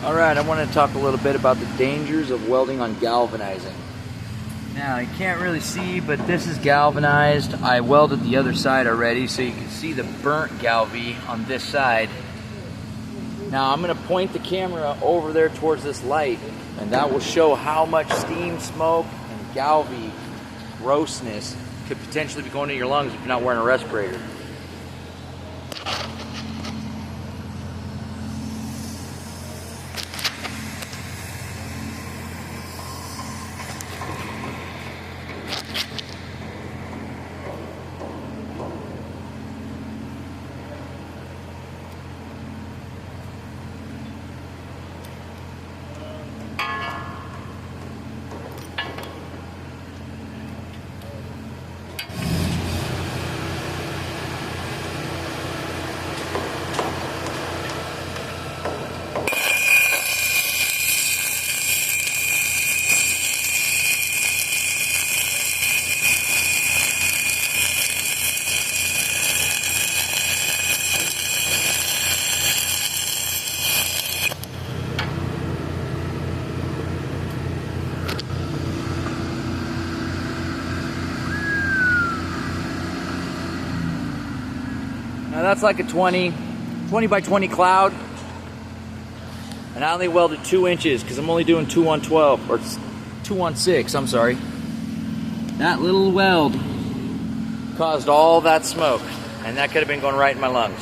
Alright, I want to talk a little bit about the dangers of welding on galvanizing. Now, you can't really see, but this is galvanized. I welded the other side already, so you can see the burnt galvi on this side. Now, I'm going to point the camera over there towards this light, and that will show how much steam, smoke, and galvi grossness could potentially be going into your lungs if you're not wearing a respirator. Now that's like a 20 by 20 cloud, and I only welded 2 inches because I'm only doing 2 on 12, or 2 on 6, I'm sorry. That little weld caused all that smoke, and that could have been going right in my lungs.